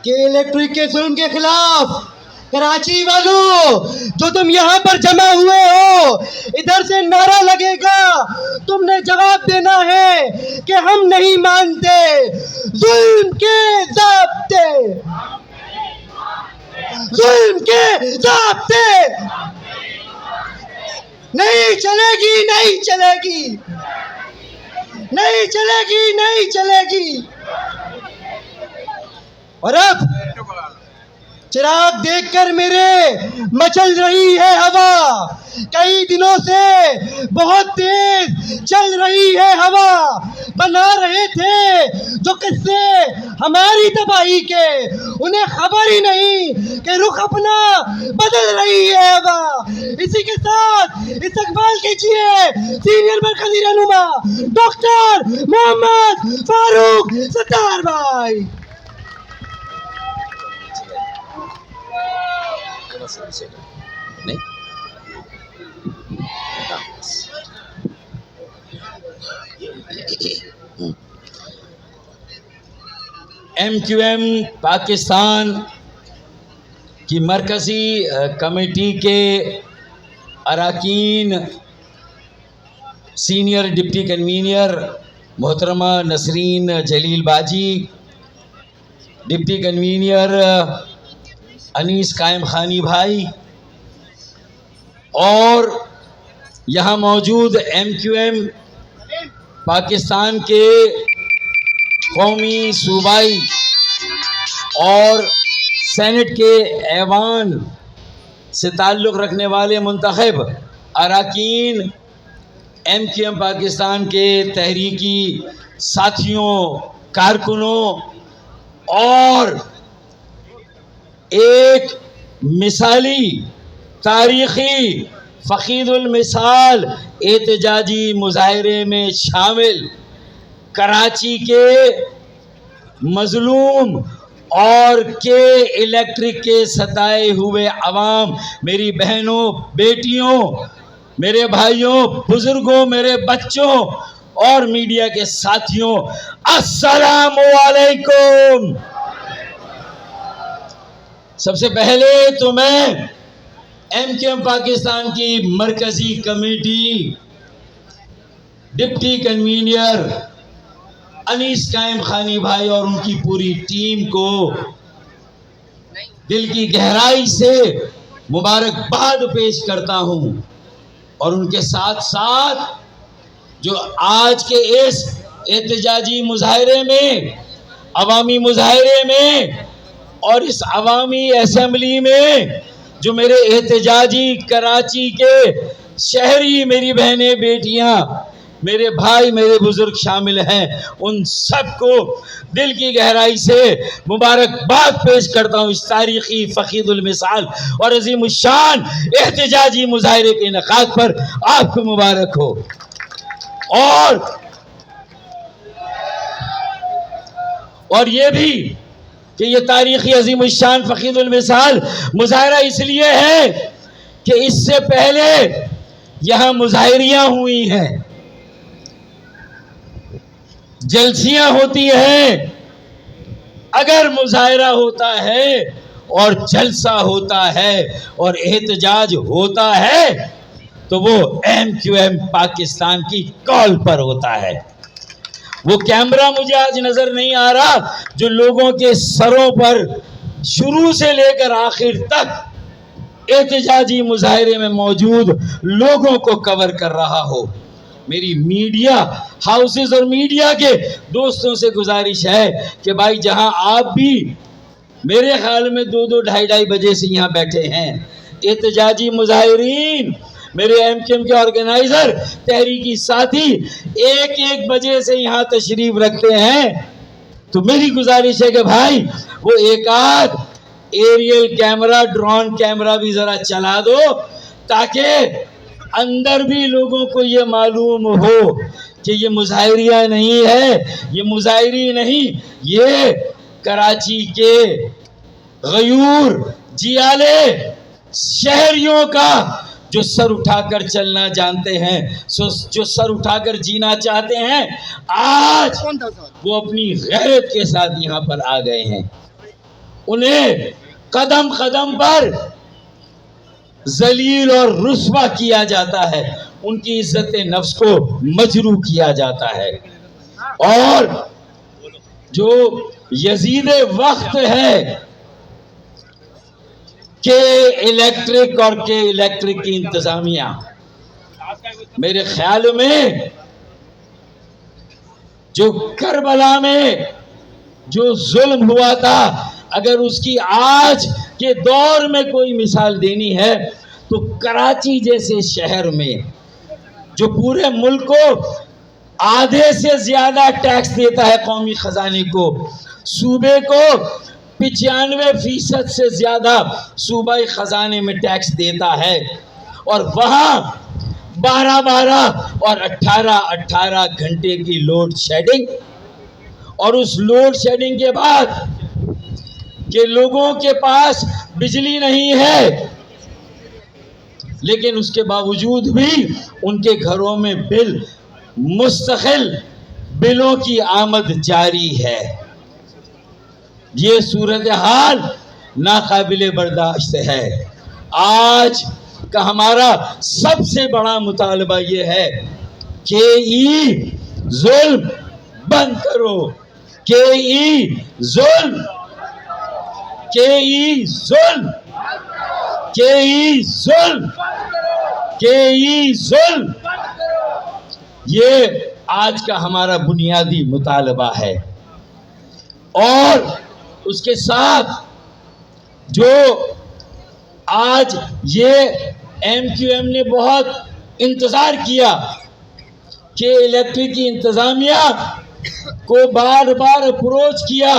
कि इलेक्ट्रिक के जुल्म के खिलाफ कराची वालों, जो तुम यहाँ पर जमा हुए हो, इधर से नारा लगेगा, तुमने जवाब देना है कि हम नहीं मानते जुल्म के ज़ाब्ते, जुल्म के ज़ाब्ते। नहीं चलेगी, नहीं चलेगी, नहीं चलेगी, नहीं चलेगी। और अब चिराग देखकर मेरे मचल रही है हवा, कई दिनों से बहुत तेज चल रही है हवा। बना रहे थे जो किस्से हमारी तबाही के, उन्हें खबर ही नहीं कि रुख अपना बदल रही है हवा। इसी के साथ इस्तकबाल कीजिए सीनियर मरकजी रहनुमा डॉक्टर मोहम्मद फारूक सत्तार भाई। नहीं MQM पाकिस्तान की मरकज़ी कमेटी के अरकान, सीनियर डिप्टी कन्वीनर मोहतरमा नसरीन जलील बाजी, डिप्टी कन्वीनर अनीस कायम खानी भाई, और यहाँ मौजूद MQM पाकिस्तान के कौमी, सूबाई और सेनेट के ऐवान से ताल्लुक़ रखने वाले मुंतखब अरकान MQM पाकिस्तान के तहरीकी साथियों, कारकुनों और एक मिसाली तारीख़ी फ़कीदुल मिसाल एहतजाजी मुज़ाहरे में शामिल कराची के मज़लूम और के इलेक्ट्रिक के सताए हुए अवाम, मेरी बहनों, बेटियों, मेरे भाइयों, बुज़ुर्गों, मेरे बच्चों और मीडिया के साथियों, अस्सलामु अलैकुम। सबसे पहले तो मैं MQM पाकिस्तान की मरकज़ी कमेटी डिप्टी कन्वीनर अनीस कायम खानी भाई और उनकी पूरी टीम को दिल की गहराई से मुबारकबाद पेश करता हूं, और उनके साथ साथ जो आज के इस एहतजाजी मुजाहरे में, अवामी मुजाहरे में और इस अवामी असेंबली में जो मेरे एहतजाजी कराची के शहरी, मेरी बहनें, बेटियां, मेरे भाई, मेरे बुजुर्ग शामिल हैं, उन सबको दिल की गहराई से मुबारकबाद पेश करता हूँ इस तारीख़ी फ़कीदुल मिसाल और अज़ीमुश्शान एहतजाजी मुज़ाहरे के इनेकाद पर। आपको मुबारक हो। और ये भी कि ये तारीख़ी अज़ीमुश्शान फ़कीदुल मिसाल मुज़ाहरा इसलिए है कि इससे पहले यहाँ मुज़ाहरियाँ हुई हैं, जलसियाँ होती हैं। अगर मुज़ाहरा होता है और जलसा होता है और एहतजाज होता है तो वो MQM पाकिस्तान की कॉल पर होता है। वो कैमरा मुझे आज नजर नहीं आ रहा जो लोगों के सरों पर शुरू से लेकर आखिर तक एहतजाजी मुज़ाहरे में मौजूद लोगों को कवर कर रहा हो। मेरी मीडिया हाउसेस और मीडिया के दोस्तों से गुजारिश है कि भाई जहां आप भी मेरे ख्याल में 2-2, 2:30 बजे से यहाँ बैठे हैं, एहतजाजी मुज़ाहिरीन, मेरे MQM के ऑर्गेनाइजर, तहरीकी साथी 1-1 बजे से यहाँ तशरीफ रखते हैं, तो मेरी गुजारिश है कि भाई वो एक आध एरियल कैमरा, ड्रोन कैमरा भी जरा चला दो ताकि अंदर भी लोगों को ये मालूम हो कि ये मुज़ाहिरिया नहीं है, ये मुज़ाहिरी नहीं, ये कराची के गयूर जियाले शहरियों का जो सर उठाकर चलना जानते हैं, जो सर उठाकर जीना चाहते हैं, आज वो अपनी गैरत के साथ यहाँ पर आ गए हैं। उन्हें कदम कदम पर जलील और रुस्वा किया जाता है, उनकी इज्जत नफ्स को मजरू किया जाता है। और जो यजीद वक्त है के इलेक्ट्रिक और के इलेक्ट्रिक की इंतजामिया, मेरे ख्याल में जो करबला में जो जुल्म हुआ था, अगर उसकी आज के दौर में कोई मिसाल देनी है तो कराची जैसे शहर में जो पूरे मुल्क को आधे से ज्यादा टैक्स देता है कौमी खजाने को, सूबे को 95% से ज्यादा सूबाई खजाने में टैक्स देता है, और वहां 12-12 और 18-18 घंटे की लोड शेडिंग, और उस लोड शेडिंग के बाद कि लोगों के पास बिजली नहीं है, लेकिन उसके बावजूद भी उनके घरों में बिल मुस्तकिल बिलों की आमद जारी है। ये सूरत हाल नाकाबिले बर्दाश्त है। आज का हमारा सबसे बड़ा मुतालबा ये है कि जुल्म बंद करो, के जुल्म, के जुल्म, के जुल्म, के जुल्म, ये आज का हमारा बुनियादी मुतालबा है। और उसके साथ जो आज ये MQM ने बहुत इंतज़ार किया कि इलेक्ट्रिक की इंतज़ामिया को बार बार अप्रोच किया,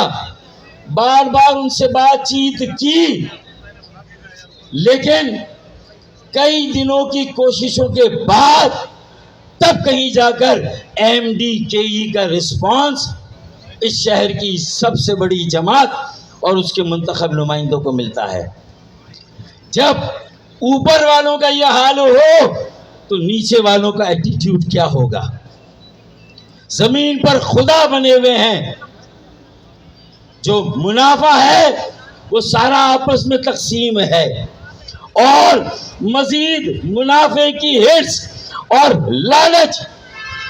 बार बार उनसे बातचीत की, लेकिन कई दिनों की कोशिशों के बाद तब कहीं जाकर MDKE का रिस्पांस इस शहर की सबसे बड़ी जमात और उसके मुंतखब नुमाइंदों को मिलता है। जब ऊपर वालों का यह हाल हो तो नीचे वालों का एटीट्यूड क्या होगा। जमीन पर खुदा बने हुए हैं, जो मुनाफा है वो सारा आपस में तकसीम है, और मजीद मुनाफे की हिर्स और लालच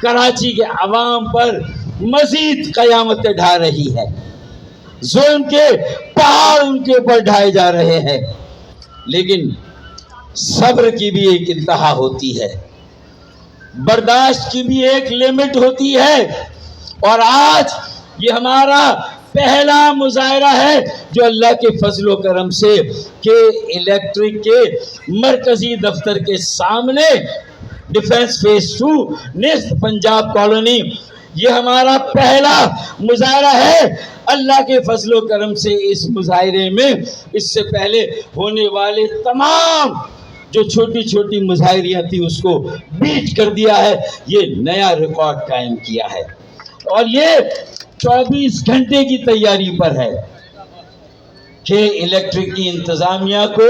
कराची के अवाम पर मजीद कयामतें ढा रही है। जुल्म के पहाड़ उनके ऊपर ढाए जा रहे हैं, लेकिन सब्र की भी एक इंतहा होती है, बर्दाश्त की भी एक लिमिट होती है। और आज ये हमारा पहला मुजाहरा है जो अल्लाह के फजलो करम से के इलेक्ट्रिक के मरकजी दफ्तर के सामने डिफेंस फेज 2 निस्त पंजाब कॉलोनी, ये हमारा पहला मुजाहरा है। अल्लाह के फजलो करम से इस मुजाहरे में इससे पहले होने वाले तमाम जो छोटी छोटी मुजाहरियाँ थी उसको बीट कर दिया है, ये नया रिकॉर्ड कायम किया है। और ये 24 घंटे की तैयारी पर है कि इलेक्ट्रिक की इंतजामिया को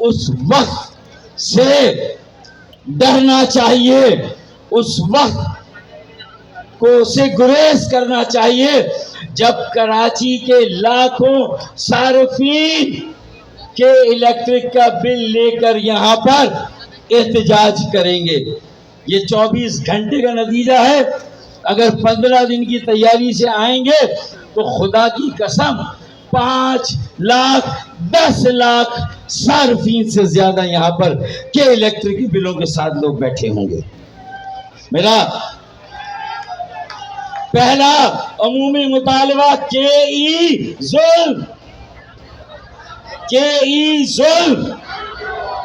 उस वक्त से डरना चाहिए, उस वक्त को से गुरेज करना चाहिए जब कराची के लाखों सार्फिन के इलेक्ट्रिक का बिल लेकर यहाँ पर एहतजाज करेंगे। ये 24 घंटे का नतीजा है। अगर 15 दिन की तैयारी से आएंगे तो खुदा की कसम 5 लाख 10 लाख सार्फिन से ज्यादा यहाँ पर के इलेक्ट्रिक बिलों के साथ लोग बैठे होंगे। मेरा पहला अमूमी मुतालबा के जुल्म, के जुल्म,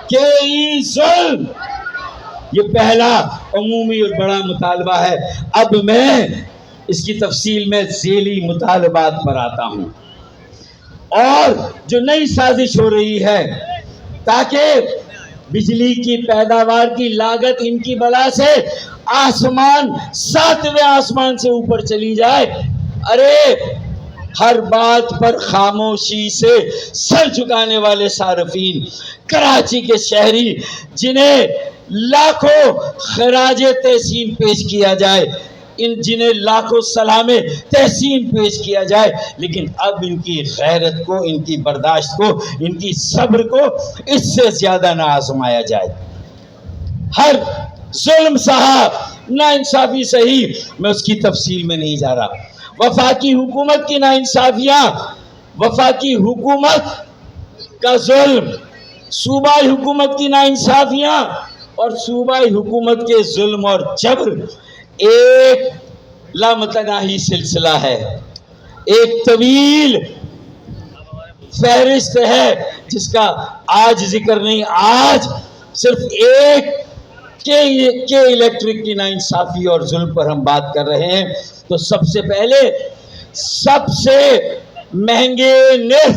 के जुल्म, ये पहला अमूमी और बड़ा मुतालबा है। अब मैं इसकी तफसील में झेली मुतालबात पर आता हूँ, और जो नई साजिश हो रही है ताकि बिजली की पैदावार की लागत इनकी बला से आसमान 7वें आसमान से ऊपर चली जाए। अरे हर बात पर खामोशी से सर झुकाने वाले सार्फिन, कराची के शहरी जिन्हें लाखों खराजे तहसीन पेश किया जाए, जिन्हें लाखों सलामे तहसीन पेश किया जाए, लेकिन अब इनकी गैरत को, इनकी बर्दाश्त को, इनकी सब्र को इससे ज्यादा ना आजमाया जाए। हर जुल्म साहब, नाइंसाफी सही, मैं उसकी तफसील में नहीं जा रहा। वफाकी हुकूमत की नाइंसाफियां, वफाकी हुकूमत का जुल्म, सूबाई हुकूमत की नाइंसाफियां और सूबाई हुकूमत के जुल्म और जबर एक लामतनाही सिलसिला है, एक तवील फहरिस्त है जिसका आज जिक्र नहीं। आज सिर्फ एक के इलेक्ट्रिक की नाइंसाफी और जुल्म पर हम बात कर रहे हैं। तो सबसे पहले सबसे महंगे निर्ख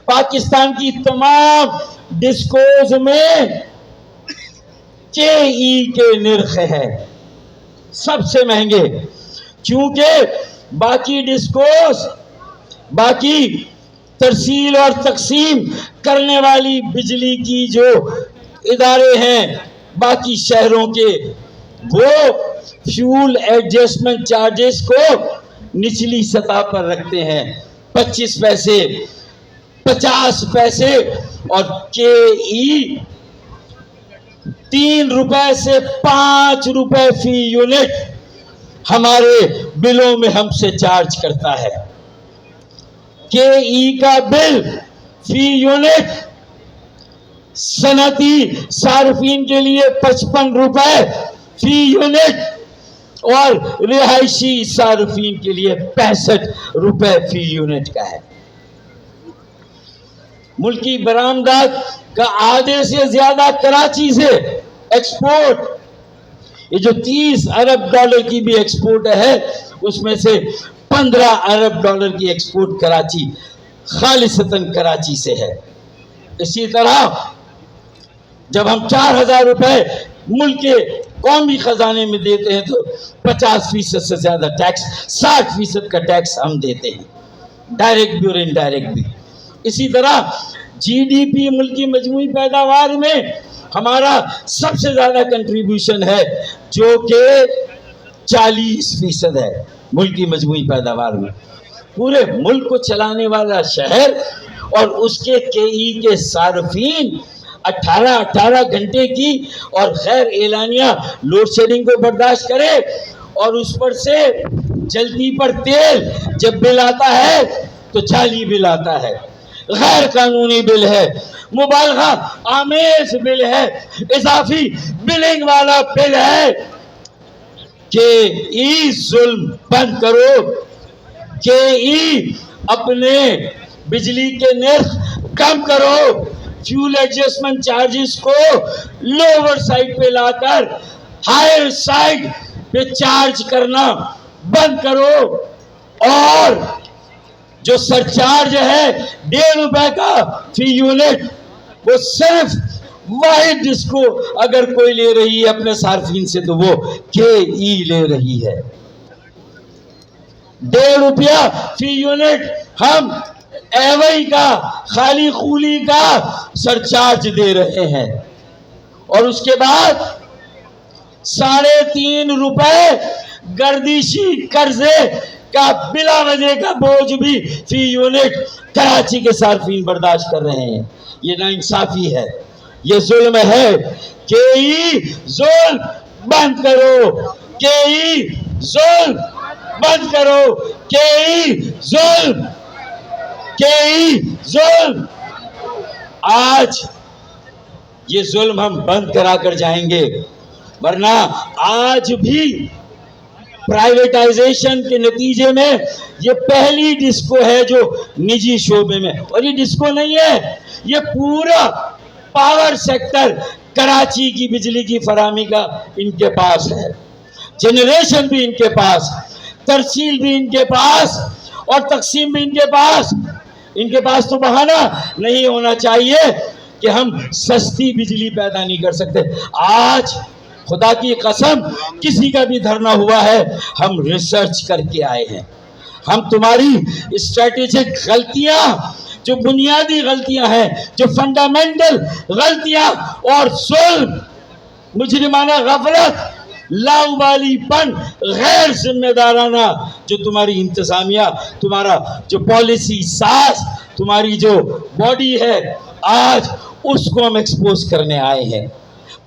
पाकिस्तान की तमाम डिस्कोज में के निर्ख है, सबसे महंगे। क्योंकि बाकी डिस्कोस, बाकी तरसील और तकसीम करने वाली बिजली की जो इदारे हैं बाकी शहरों के, वो फ्यूल एडजस्टमेंट चार्जेस को निचली सतह पर रखते हैं, 25 पैसे, 50 पैसे, और के 3 रुपए से 5 रुपए फी यूनिट हमारे बिलों में हमसे चार्ज करता है। के का बिल फी यूनिट सनती सार्फिन के लिए 55 रुपए फी यूनिट और रिहायशी सार्फिन के लिए 65 रुपए फी यूनिट का है। मुल्की बरामदात का आधे से ज्यादा कराची से एक्सपोर्ट, ये जो 30 अरब डॉलर की भी एक्सपोर्ट है उसमें से 15 अरब डॉलर की एक्सपोर्ट कराची, खालिसतन कराची से है। इसी तरह जब हम 4000 रुपए मुल्क के कौमी खजाने में देते हैं तो 50% से ज्यादा टैक्स, 60% का टैक्स हम देते हैं, डायरेक्ट भी और इनडायरेक्ट भी। इसी तरह जीडीपी, मुल्क की मजमूई पैदावार में हमारा सबसे ज्यादा कंट्रीब्यूशन है जो कि 40% है मुल्क की मजमूई पैदावार में। पूरे मुल्क को चलाने वाला शहर और उसके के सार्फिन 18 घंटे की और खैर एलानिया लोड शेडिंग को बर्दाश्त करे, और उस पर से जल्दी पर तेल जब बिल आता है तो जाली बिल आता है, गैर कानूनी बिल है, मुबालगा आमेज बिल है, इजाफी बिलिंग वाला बिल है। के जुल्म बंद करो, के अपने बिजली के निर्ख कम करो, फ्यूल एडजस्टमेंट चार्जेस को लोअर साइड पे लाकर हायर साइड पे चार्ज करना बंद करो, और जो सरचार्ज है 1.5 रुपए का फी यूनिट, वो सिर्फ वाहिद जिसको अगर कोई ले रही है अपने सार्फिन से तो वो के ले रही है। 1.5 रुपया फी यूनिट हम एवई का, खाली खूली का सरचार्ज दे रहे हैं, और उसके बाद 3.5 रुपए गर्दिशी कर्जे का बिला वजह का बोझ भी फी यूनिट कराची के सार्फिन बर्दाश्त कर रहे हैं। ये नाइंसाफी है, ये जुल्म है। के जुल्म बंद करो, के जुल्म बंद करो, के जुल्म, के जुल्म। आज ये जुल्म हम बंद करा कर जाएंगे, वरना आज भी प्राइवेटाइजेशन के नतीजे में ये पहली डिस्को है जो निजी शोबे में, और ये डिस्को नहीं है, ये पूरा पावर सेक्टर कराची की बिजली की फराहमी का इनके पास है, जनरेशन भी इनके पास, तरसील भी इनके पास और तकसीम भी इनके पास। इनके पास तो बहाना नहीं होना चाहिए कि हम सस्ती बिजली पैदा नहीं कर सकते। आज खुदा की कसम किसी का भी धरना हुआ है, हम रिसर्च करके आए हैं। हम तुम्हारी स्ट्रेटेजिक गलतियां, जो बुनियादी गलतियां हैं, जो फंडामेंटल गलतियां और जुल्म, मुजरिमाना गफलत लाउबालीपन, गैर जिम्मेदाराना जो तुम्हारी इंतजामिया, तुम्हारा जो पॉलिसी साज, तुम्हारी जो बॉडी है, आज उसको हम एक्सपोज करने आए हैं।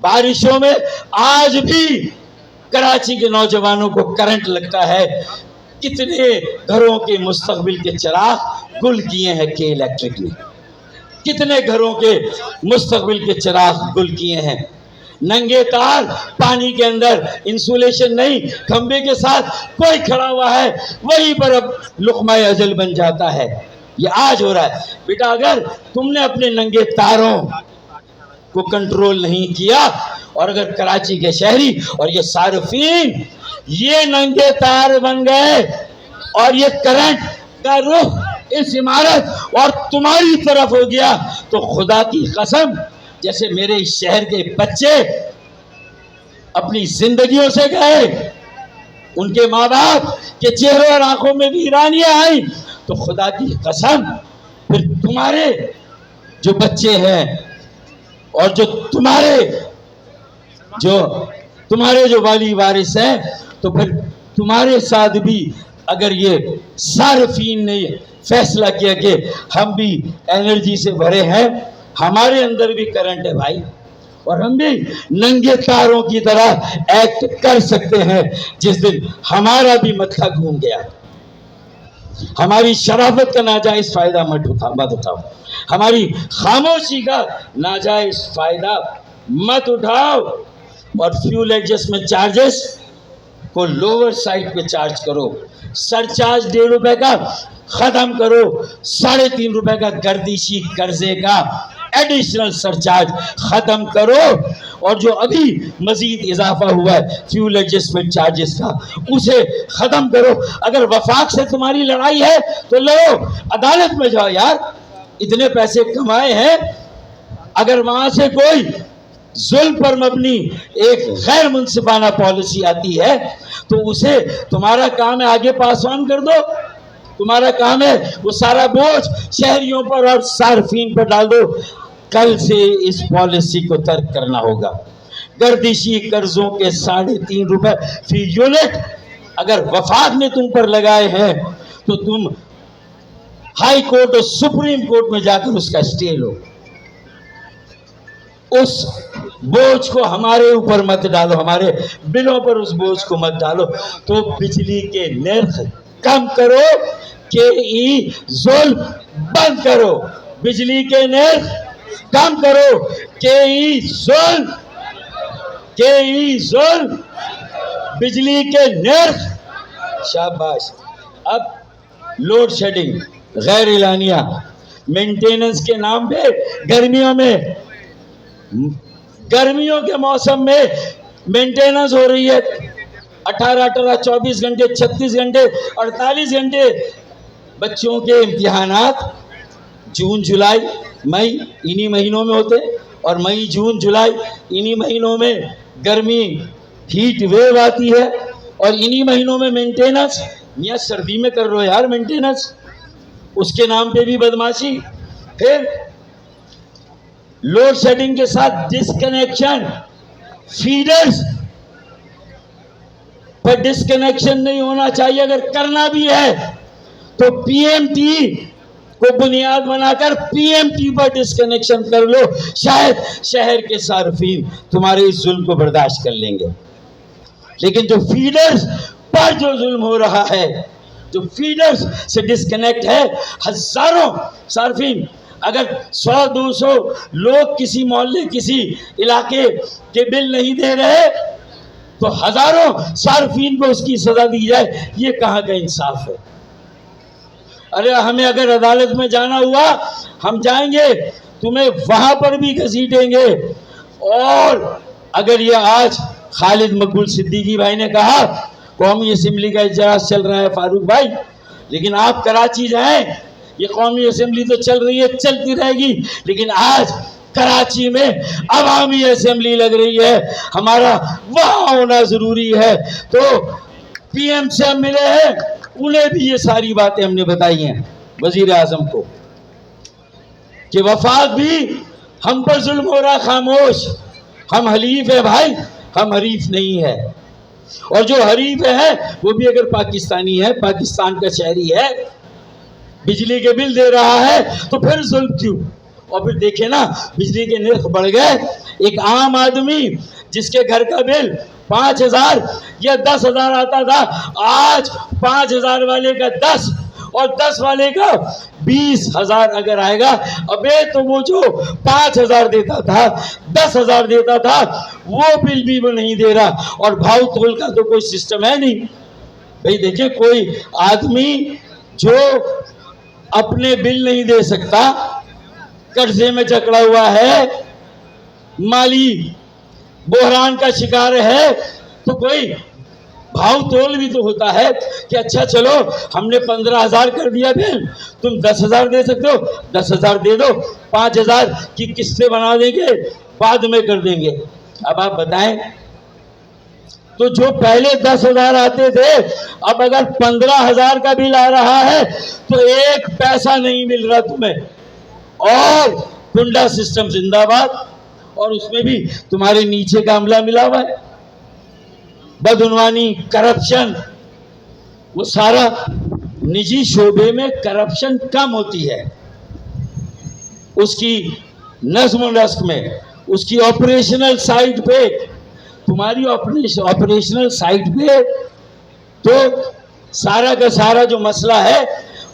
बारिशों में आज भी कराची के नौजवानों को करंट लगता है। कितने घरों के मुस्तकबिल के चिराग गुल किए हैं के इलेक्ट्रिक ने, कितने घरों के मुस्तकबिल के चिराग गुल किए हैं। नंगे तार पानी के अंदर, इंसुलेशन नहीं, खंबे के साथ कोई खड़ा हुआ है, वहीं पर अब लुक़मा अजल बन जाता है। ये आज हो रहा है। बेटा, अगर तुमने अपने नंगे तारों को कंट्रोल नहीं किया, और अगर कराची के शहरी और ये सार्फिन ये नंगे तार बन गए और ये करंट का रुख इस इमारत और तुम्हारी तरफ हो गया, तो खुदा की कसम, जैसे मेरे इस शहर के बच्चे अपनी जिंदगियों से गए, उनके माँ बाप के चेहरों और आंखों में वीरानियां आई, तो खुदा की कसम फिर तुम्हारे जो बच्चे हैं और जो तुम्हारे जो वाली वारिस हैं, तो फिर तुम्हारे साथ भी अगर ये सार्फिन ने फैसला किया कि हम भी एनर्जी से भरे हैं, हमारे अंदर भी करंट है भाई, और हम भी नंगे तारों की तरह एक्ट कर सकते हैं, जिस दिन हमारा भी मत्था घूम गया। हमारी शराफत का नाजायज फायदा मत उठाओ, हमारी खामोशी का नाजायज फायदा मत उठाओ, और फ्यूल एडजस्टमेंट चार्जेस को लोअर साइड पे चार्ज करो। सरचार्ज 1.5 रुपए का खत्म करो, 3.5 रुपए का गर्दिशी कर्जे का एडिशनल सरचार्ज खत्म करो, और जो अभी मजीद इजाफा हुआ है फ्यूल एडजस्टमेंट चार्जेस का, उसे खत्म करो। अगर वफाक से तुम्हारी लड़ाई है तो लड़ो, अदालत में जाओ यार, इतने पैसे कमाए हैं। अगर वहां से कोई जुल्म पर मबनी एक गैर मुनसिफाना पॉलिसी आती है, तो उसे तुम्हारा काम है आगे पास ऑन कर दो। तुम्हारा काम है वो सारा बोझ शहरियों पर और सार्फिन पर डाल दो। कल से इस पॉलिसी को तर्क करना होगा। गर्दिशी कर्जों के 3.5 रुपए फी यूनिट अगर वफाक ने तुम पर लगाए हैं, तो तुम हाई कोर्ट और सुप्रीम कोर्ट में जाकर उसका स्टे लो। उस बोझ को हमारे ऊपर मत डालो, हमारे बिलों पर उस बोझ को मत डालो। तो बिजली के नर्ख कम करो, के जुल्म बंद करो। बिजली के नर्ख कम करो, के जुल्म, बिजली के नर्ख। शाबाश। अब लोड शेडिंग, गैर इलानिया, मेंटेनेंस के नाम पे गर्मियों के मौसम में मेंटेनेंस हो रही है। 18, 24 घंटे, 36 घंटे, 48 घंटे। बच्चों के इम्तिहानात जून, जुलाई, मई इन्हीं महीनों में होते, और मई, जून, जुलाई इन्हीं महीनों में गर्मी हीट वेव आती है, और इन्हीं महीनों में मेंटेनेंस। मियाँ सर्दी में कर रहे हो यार मेंटेनेंस, उसके नाम पे भी बदमाशी। फिर लोड शेडिंग के साथ डिस्कनेक्शन, फीडर्स पर डिस्कनेक्शन नहीं होना चाहिए। अगर करना भी है तो पीएमटी को बुनियाद बनाकर पीएमटी पर डिस्कनेक्शन कर लो। शायद शहर के सार्फिन तुम्हारे इस जुल्म को बर्दाश्त कर लेंगे। लेकिन जो फीडर्स पर जो जुल्म हो रहा है, जो फीडर्स से डिस्कनेक्ट है, हजारों सार्फिन, अगर 100-200 लोग किसी मोहल्ले, किसी इलाके के बिल नहीं दे रहे, तो हजारों सार्फिन को उसकी सजा दी जाए। ये कहाँ का इंसाफ है? अरे हमें अगर अदालत में जाना हुआ, हम जाएंगे, तुम्हें वहां पर भी घसीटेंगे। और अगर ये आज खालिद मकबूल सिद्दीकी भाई ने कहा कौमी असेंबली का इजलास चल रहा है फारूक भाई, लेकिन आप कराची जाएं, ये कौमी असेंबली तो चल रही है, चलती रहेगी, लेकिन आज कराची में अवामी असेंबली लग रही है, हमारा वहां होना जरूरी है। तो पीएम से हम मिले हैं, उन्हें भी ये सारी बातें हमने बताई हैं वजीर आजम को, कि वफाक भी हम पर जुल्म हो रहा, खामोश। हम हलीफ है भाई, हम हरीफ नहीं है। और जो हरीफ है वो भी अगर पाकिस्तानी है, पाकिस्तान का शहरी है, बिजली के बिल दे रहा है, तो फिर जुल्म क्यों? और फिर देखे ना, बिजली के निर्ख बढ़ गए। एक आम आदमी जिसके घर का बिल 5,000 या 10,000 आता था, आज 5,000 वाले का 10 और 10 वाले का 20,000 अगर आएगा, अबे तो वो जो 5,000 देता था, 10,000 देता था, वो बिल भी वो नहीं दे रहा। और भाव तोल का तो कोई सिस्टम है नहीं भाई। देखिए, कोई आदमी जो अपने बिल नहीं दे सकता, कर्जे में जकड़ा हुआ है, माली बहरान का शिकार है, तो कोई भाव तोल भी तो होता है कि अच्छा चलो हमने 15,000 कर दिया बिल, तुम 10,000 दे सकते हो, 10,000 दे दो, 5,000 की किस्तें बना देंगे, बाद में कर देंगे। अब आप बताएं, तो जो पहले 10,000 आते थे, अब अगर 15,000 का बिल आ रहा है तो एक पैसा नहीं मिल रहा तुम्हें। और पुंडा सिस्टम जिंदाबाद, और उसमें भी तुम्हारे नीचे का अमला मिला हुआ है, बदउनवानी, करप्शन। वो सारा निजी शोबे में करप्शन कम होती है, उसकी नज्म नस्क में, उसकी ऑपरेशनल साइड पे। तुम्हारी ऑपरेशनल साइड पे तो सारा का सारा जो मसला है,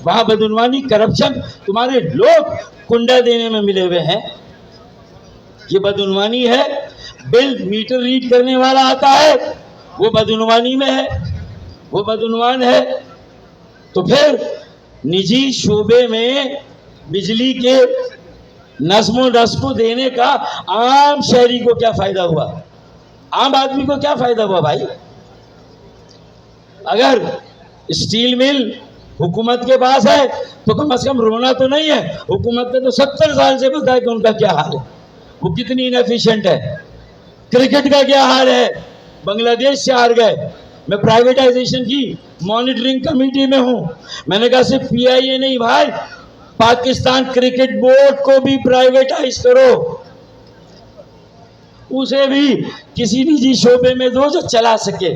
वहां बदउनवानी, करप्शन, तुम्हारे लोग कुंडा देने में मिले हुए हैं। ये बदउनवानी है। बिल मीटर रीड करने वाला आता है, वो बदउनवानी में है, वो बदउनवान है। तो फिर निजी शोबे में बिजली के नज़्मो नस्क को देने का आम शहरी को क्या फायदा हुआ? आम आदमी को क्या फायदा हुआ भाई? अगर स्टील मिल हुकूमत के पास है तो कम से कम रोना तो नहीं है। हुकूमत ने तो 70 साल से बताया कि उनका क्या हाल है, वो कितनी इनएफिशिएंट है। क्रिकेट का क्या हाल है, बांग्लादेश से हार गए। मैं प्राइवेटाइजेशन की मॉनिटरिंग कमेटी में हूं। मैंने कहा सिर्फ पीआईए नहीं भाई, पाकिस्तान क्रिकेट बोर्ड को भी प्राइवेटाइज करो, उसे भी किसी निजी शोबे में दो जो चला सके।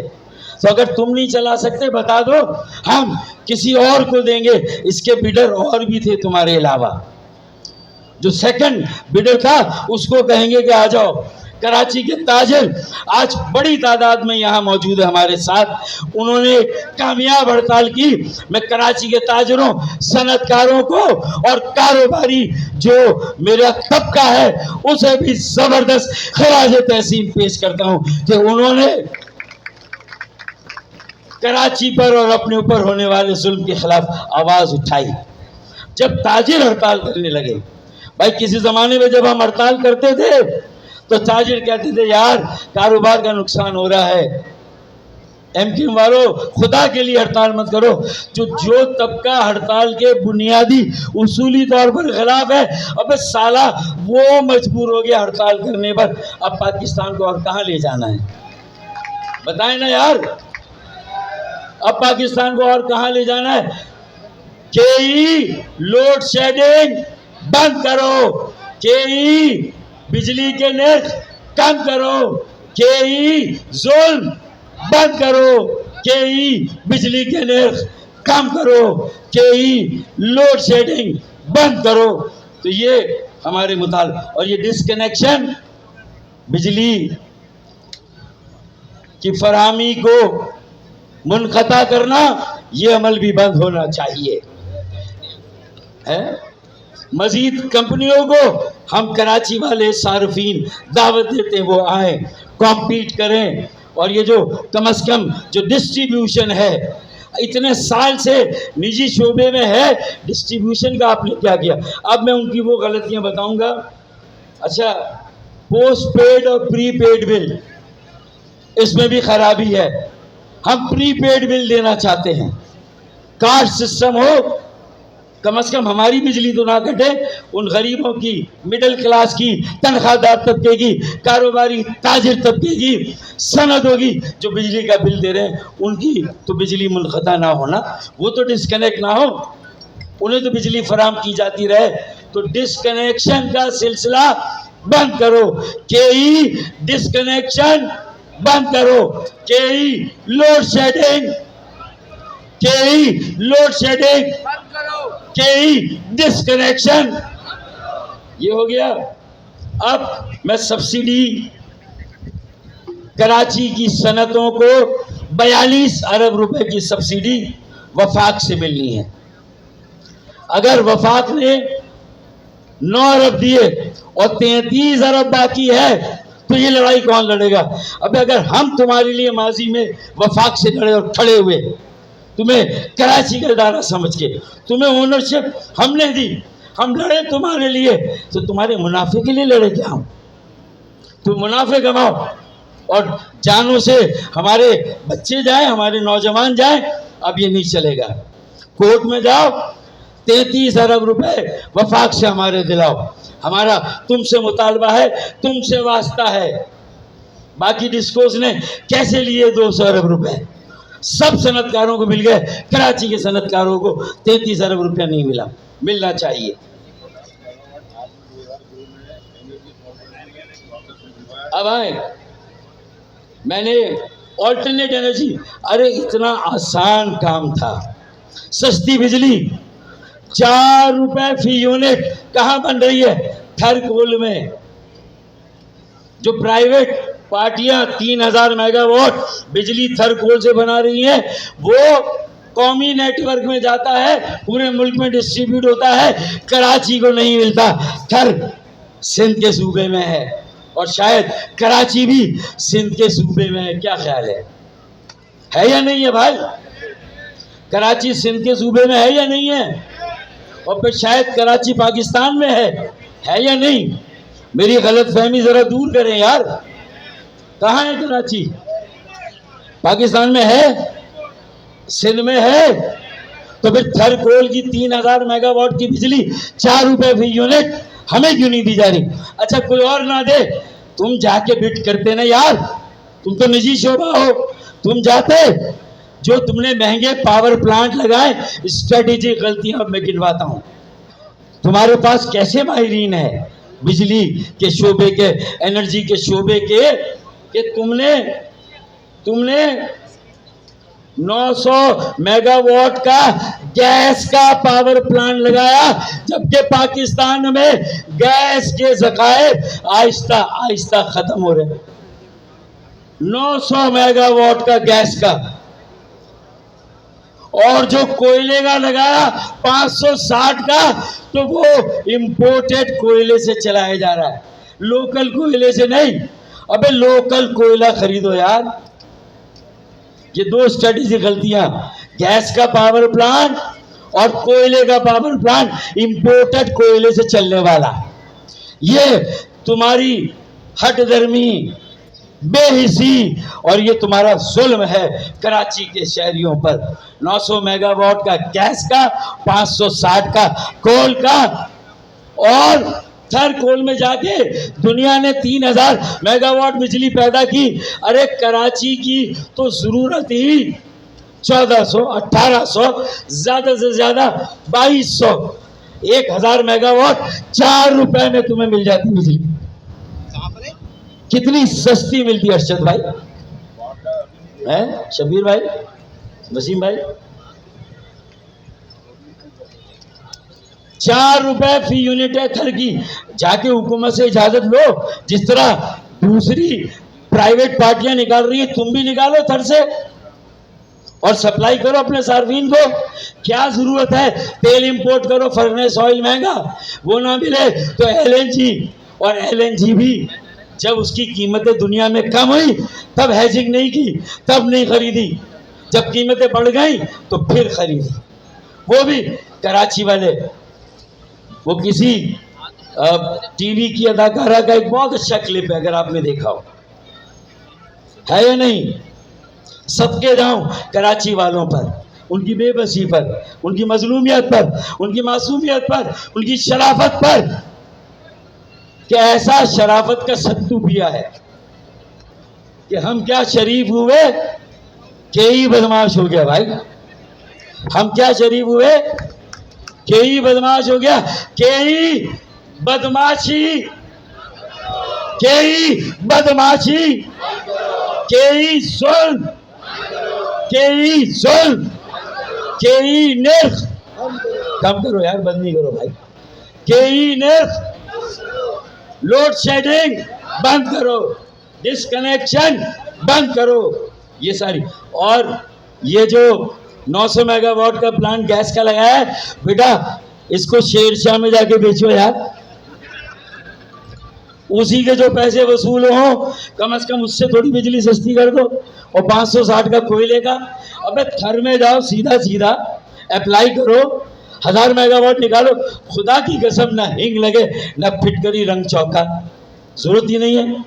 तो अगर तुम नहीं चला सकते बता दो, हम किसी और को देंगे। इसके बिडर और भी थे तुम्हारे अलावा। जो सेकंड बिडर था उसको कहेंगे कि आ जाओ। कराची के ताजिर आज बड़ी तादाद में यहाँ मौजूद है हमारे साथ। उन्होंने कामयाब हड़ताल की। मैं कराची के ताजिरों, सनतकारों को और कारोबारी जो मेरा तबका है उसे भी जबरदस्त खराज तहसीन पेश करता हूँ कि उन्होंने कराची पर और अपने ऊपर होने वाले जुल्म के खिलाफ आवाज उठाई। जब ताजिर हड़ताल करने लगे, भाई किसी जमाने में जब हम हड़ताल करते थे तो ताजिर कहते थे यार कारोबार का नुकसान हो रहा है, एमक्यूएम वालों खुदा के लिए हड़ताल मत करो। जो तबका हड़ताल के बुनियादी उसूली तौर पर खिलाफ है, अबे साला वो मजबूर हो गया हड़ताल करने पर। अब पाकिस्तान को और कहां ले जाना है बताएं ना यार। अब पाकिस्तान को और कहां ले जाना है? केई लोड शेडिंग बंद करो, केई बिजली के निर्ख कम करो, केई जुल्म बंद करो, केई बिजली के निर्ख कम करो, केई लोड शेडिंग बंद करो। तो ये हमारे मुताबिक, और ये डिस्कनेक्शन, बिजली की फराहमी को मुनक़ता करना, ये अमल भी बंद होना चाहिए है। मजीद कंपनियों को हम कराची वाले सार्फिन दावत देते हैं, वो आए, कॉम्पीट करें। और ये जो कम से कम जो डिस्ट्रीब्यूशन है, इतने साल से निजी शोबे में है, डिस्ट्रीब्यूशन का आपने क्या किया? अब मैं उनकी वो गलतियां बताऊंगा। अच्छा, पोस्ट पेड और प्रीपेड बिल, इसमें भी खराबी है। हम प्रीपेड बिल देना चाहते हैं, कार्ड सिस्टम हो, कम से कम हमारी बिजली तो ना कटे। उन गरीबों की, मिडिल क्लास की, तनख्वाहदार तबके की, कारोबारी ताजिर तबके की, सनदों की जो बिजली का बिल दे रहे हैं, उनकी तो बिजली मुनक़ता ना होना, वो तो डिस्कनेक्ट ना हो, उन्हें तो बिजली फराहम की जाती रहे। तो डिस्कनेक्शन का सिलसिला बंद करो, केई डिस्कनेक्शन बंद करो। केई लोड शेडिंग, केई लोड शेडिंग, केई डिस्कनेक्शन, ये हो गया। अब मैं सब्सिडी कराची की सनतों को 42 अरब रुपए की सब्सिडी वफाक से मिलनी है। अगर वफाक ने 9 अरब दिए और 33 अरब बाकी है तो ये लड़ाई कौन लड़ेगा? अब अगर हम तुम्हारे लिए माजी में वफाक से लड़े और खड़े हुए, तुम्हें कराची का इदारा समझ के, तुम्हें ओनरशिप हमने दी, हम लड़े तुम्हारे लिए, तो तुम्हारे मुनाफे के लिए लड़े क्या हम? तुम मुनाफे कमाओ और जानों से हमारे बच्चे जाए, हमारे नौजवान जाए। अब ये नहीं चलेगा। कोर्ट में जाओ, 33 अरब रुपए वफाक से हमारे दिलाओ। हमारा तुमसे मुतालबा है, तुमसे वास्ता है। बाकी डिस्कोर्स ने कैसे लिए 200 अरब रुपए? सब सनतकारों को मिल गए, कराची के सनतकारों को 33 अरब रुपया नहीं मिला। मिलना चाहिए। अब आए, मैंने ऑल्टरनेट एनर्जी, अरे इतना आसान काम था। सस्ती बिजली 4 रुपए फी यूनिट कहाँ बन रही है? थरकोल में। जो प्राइवेट पार्टियां 3000 मेगावाट बिजली थरकोल से बना रही हैं, वो कौमी नेटवर्क में जाता है, पूरे मुल्क में डिस्ट्रीब्यूट होता है, कराची को नहीं मिलता। थर सिंध के सूबे में है और शायद कराची भी सिंध के सूबे में है। क्या ख्याल है या नहीं है भाई? कराची सिंध के सूबे में है या नहीं है? और फिर शायद कराची पाकिस्तान में है या नहीं? मेरी गलतफहमी जरा दूर करें यार। कहाँ है कराची? पाकिस्तान में है? सिंध में है? तो फिर थरकोल की 3000 मेगावाट की बिजली 4 रुपए फी यूनिट हमें क्यों नहीं दी जा रही? अच्छा कोई और ना दे, तुम जाके बिड करते ना यार। तुम तो निजी शोभा हो, तुम जाते। जो तुमने महंगे पावर प्लांट लगाए, स्ट्रेटेजिक गलतियां मैं गिनवाता हूं। तुम्हारे पास कैसे माहिरीन है बिजली के शोबे के, एनर्जी के शोबे के, कि तुमने 900 मेगावाट का गैस का पावर प्लांट लगाया, जबकि पाकिस्तान में गैस के ज़खायर आहिस्ता आहिस्ता खत्म हो रहे। 900 मेगावाट का गैस का, और जो कोयले का लगाया 560 का, तो वो इंपोर्टेड कोयले से चलाया जा रहा है, लोकल कोयले से नहीं। अबे लोकल कोयला खरीदो यार। ये 2 स्ट्रेटेजिक गलतियां, गैस का पावर प्लांट और कोयले का पावर प्लांट इंपोर्टेड कोयले से चलने वाला। ये तुम्हारी हठधर्मी, बेहिसी और ये तुम्हारा जुल्म है कराची के शहरियों पर। 900 मेगावाट का गैस का, 560 का कोल का, और थर कोल में जाके दुनिया ने 3000 मेगावाट बिजली पैदा की। अरे कराची की तो जरूरत ही 1400, 1800, ज्यादा से ज्यादा 2200, 1000 मेगावाट 4 रुपए में तुम्हें मिल जाती बिजली। कितनी सस्ती मिलती है अरशद भाई, है शबीर भाई, वसीम भाई? 4 रुपए फी यूनिट है थर की। जाके हुकूमत से इजाजत लो। जिस तरह दूसरी प्राइवेट पार्टियां निकाल रही है, तुम भी निकालो थर से और सप्लाई करो अपने सार्फिन को। क्या जरूरत है तेल इंपोर्ट करो, फर्नेस ऑयल महंगा, वो ना मिले तो एलएनजी, और एलएनजी भी जब उसकी कीमतें दुनिया में कम हुई तब हेजिंग नहीं की, तब नहीं खरीदी। जब कीमतें बढ़ गई तो फिर खरीदी। वो भी कराची वाले, वो किसी टीवी की अदाकारा का एक बहुत अच्छा क्लिप है, अगर आपने देखा हो, है या नहीं? सबके जाऊं कराची वालों पर, उनकी बेबसी पर, उनकी मजलूमियत पर, उनकी मासूमियत पर, उनकी शराफत पर, कि ऐसा शराफत का सत्तू पिया है कि हम क्या शरीफ हुए के ही बदमाश हो गया भाई। हम क्या शरीफ हुए के ही बदमाश हो गया। के ही बदमाशी, के ही बदमाशी, केई जुल्म, केई जुल्म, केई निर्ख, कम करो यार, बंद नहीं करो भाई, केई निर्ख, लोड शेडिंग बंद करो, डिस्कनेक्शन बंद करो, ये सारी। और ये जो 900 मेगावाट का प्लांट गैस का लगाया है बेटा, इसको शेरशाह में जाके बेचो यार, उसी के जो पैसे वसूल हो, कम से कम उससे थोड़ी बिजली सस्ती कर दो। और 560 का कोयले का, अबे थर में जाओ, सीधा सीधा अप्लाई करो, 1000 मेगावाट निकालो, खुदा की कसम ना हिंग लगे ना फिटकरी रंग चौका, जरूरत ही नहीं है।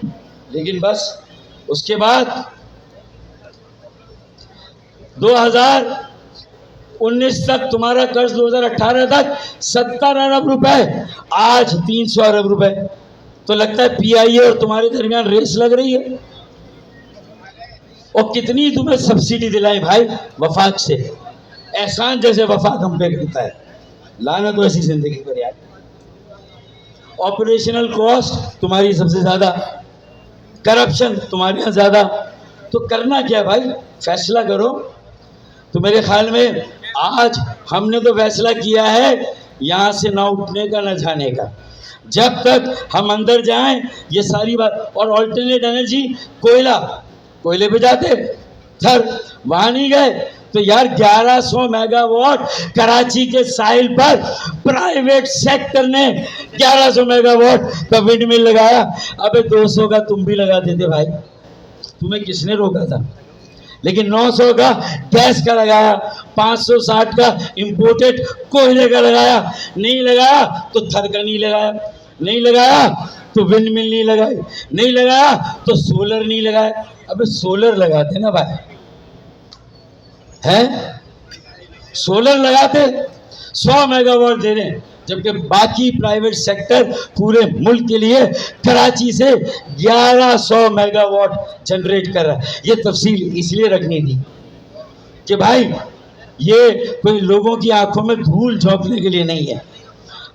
लेकिन बस उसके बाद 2019 तक तुम्हारा कर्ज, 2018 तक 70 अरब रुपए, आज 300 अरब रुपए। तो लगता है पीआईए और तुम्हारे दरमियान रेस लग रही है। और कितनी तुम्हें सब्सिडी दिलाई भाई वफाक से, एहसान जैसे वफाक हम पे करता है, लानत तो ऐसी जिंदगी पर यार। ऑपरेशनल कॉस्ट तुम्हारी सबसे ज्यादा, करप्शन तुम्हारे यहाँ ज्यादा, तो करना क्या है भाई, फैसला करो। तो मेरे ख्याल में आज हमने तो फैसला किया है यहाँ से ना उठने का ना जाने का, जब तक हम अंदर जाएं ये सारी बात। और ऑल्टरनेट एनर्जी, कोयला, कोयले पे जाते सर, वहां नहीं गए तो यार 1100 मेगावाट कराची के साहिल पर प्राइवेट सेक्टर ने 1100 मेगावाट का विंड मिल लगाया। अबे 200 का तुम भी लगा देते भाई, तुम्हें किसने रोका था। लेकिन 900 का गैस का लगाया, 560 का इंपोर्टेड कोयले का लगाया, नहीं लगाया तो थर का नहीं लगाया, नहीं लगाया तो विंड मिल नहीं लगाई, नहीं लगाया तो सोलर नहीं लगाया। अबे सोलर लगाते ना भाई, हैं सोलर लगाते, 100 मेगावाट दे रहे हैं, जबकि बाकी प्राइवेट सेक्टर पूरे मुल्क के लिए कराची से 1100 मेगावाट जनरेट कर रहा है। ये तफसील इसलिए रखनी थी कि भाई ये कोई लोगों की आंखों में धूल झोंकने के लिए नहीं है।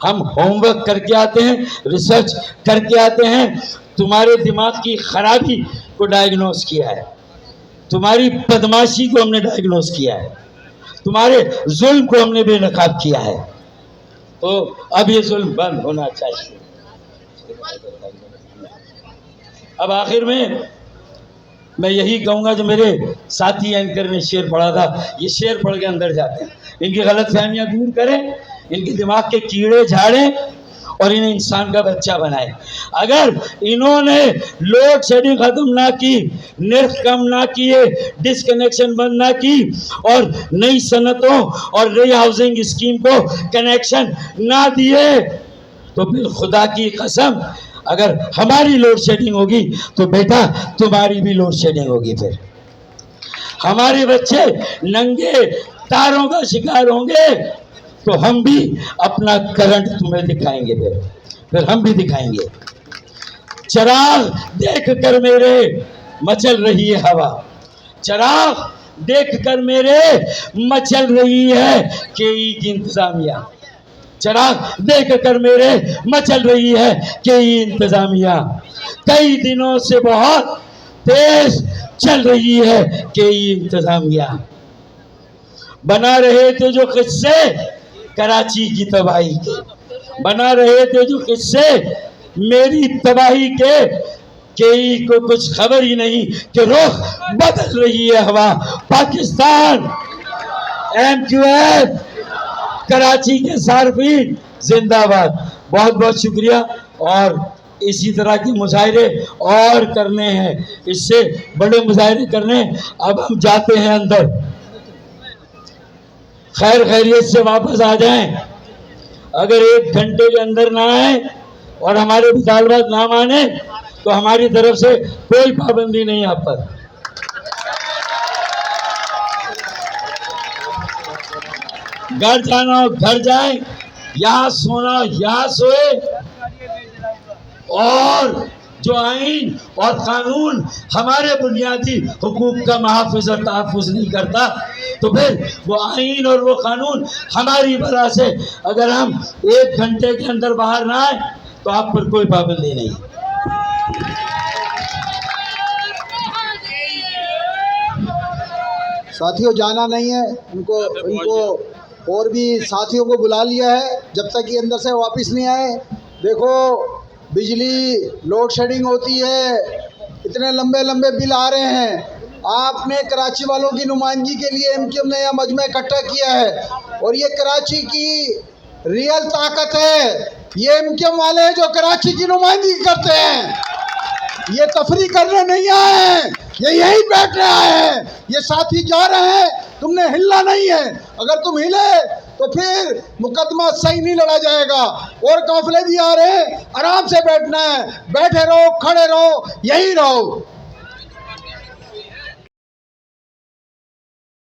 हम होमवर्क करके आते हैं, रिसर्च करके आते हैं, तुम्हारे दिमाग की खराबी को डायग्नोस किया है, तुम्हारी बदमाशी को हमने डायग्नोस किया है, तुम्हारे जुल्म को हमने बेनकाब किया है। तो अब ये जुल्म बंद होना चाहिए। अब आखिर में मैं यही कहूँगा, जो मेरे साथी एंकर ने शेर पढ़ा था, ये शेर पढ़ के अंदर जाते हैं, इनकी गलत फहमियाँ दूर करें, इनके दिमाग के कीड़े झाड़ें और इन्हें इंसान का बच्चा बनाए। अगर इन्होंने लोड शेडिंग खत्म ना की, निर्ख कम ना किए, डिसकनेक्शन बंद ना की और नई सनतों और नई हाउसिंग स्कीम को कनेक्शन ना दिए, तो फिर खुदा की कसम अगर हमारी लोड शेडिंग होगी तो बेटा तुम्हारी भी लोड शेडिंग होगी। फिर हमारे बच्चे नंगे तारों का शिकार होंगे तो हम भी अपना करंट तुम्हें दिखाएंगे, फिर हम भी दिखाएंगे। चिराग देख कर मेरे मचल रही है हवा, चिराग देख कर मेरे मचल रही है केई की इंतजामिया, चिराग देख कर मेरे मचल रही है केई इंतजामिया, कई दिनों से बहुत तेज चल रही है केई इंतजामिया। बना रहे थे जो किस्से कराची की तबाही के, बना रहे थे जो किस्से मेरी तबाही के, केई को कुछ खबर ही नहीं कि रुख बदल रही है हवा। पाकिस्तान, MQF, कराची के सार्फिन जिंदाबाद। बहुत बहुत शुक्रिया। और इसी तरह के मुजाहरे और करने हैं, इससे बड़े मुजाहरे करने। अब हम जाते हैं अंदर, खैर खैरियत से वापस आ जाएं। अगर 1 घंटे के अंदर ना आए और हमारे मुतालबात ना माने तो हमारी तरफ से कोई पाबंदी नहीं आप पर। घर जाना हो घर जाए, यहाँ सोना यहाँ सोए। और जो आइन और कानून हमारे बुनियादी हुकूक का मुहाफ़िज़ और तहफ़्फ़ुज़ नहीं करता, तो फिर वो आइन और वो कानून हमारी वजह से अगर हम 1 घंटे के अंदर बाहर ना आए तो आप पर कोई पाबंदी नहीं। साथियों जाना नहीं है, इनको और भी साथियों को बुला लिया है जब तक ये अंदर से वापस नहीं आए। देखो बिजली लोड शेडिंग होती है, इतने लंबे लंबे बिल आ रहे हैं। आपने कराची वालों की नुमाइंदगी के लिए एमक्यूएम ने यह मजमा इकट्ठा किया है और ये कराची की रियल ताकत है। ये एमक्यूएम वाले हैं जो कराची की नुमाइंदगी करते हैं, ये तफरी करने नहीं आए हैं, ये यहीं बैठने आए हैं। ये साथी जा रहे हैं, तुमने हिलना नहीं है। अगर तुम हिले तो फिर मुकदमा सही नहीं लड़ा जाएगा। और काफिले भी आ रहे हैं, आराम से बैठना है, बैठे रहो, खड़े रहो, यहीं रहो।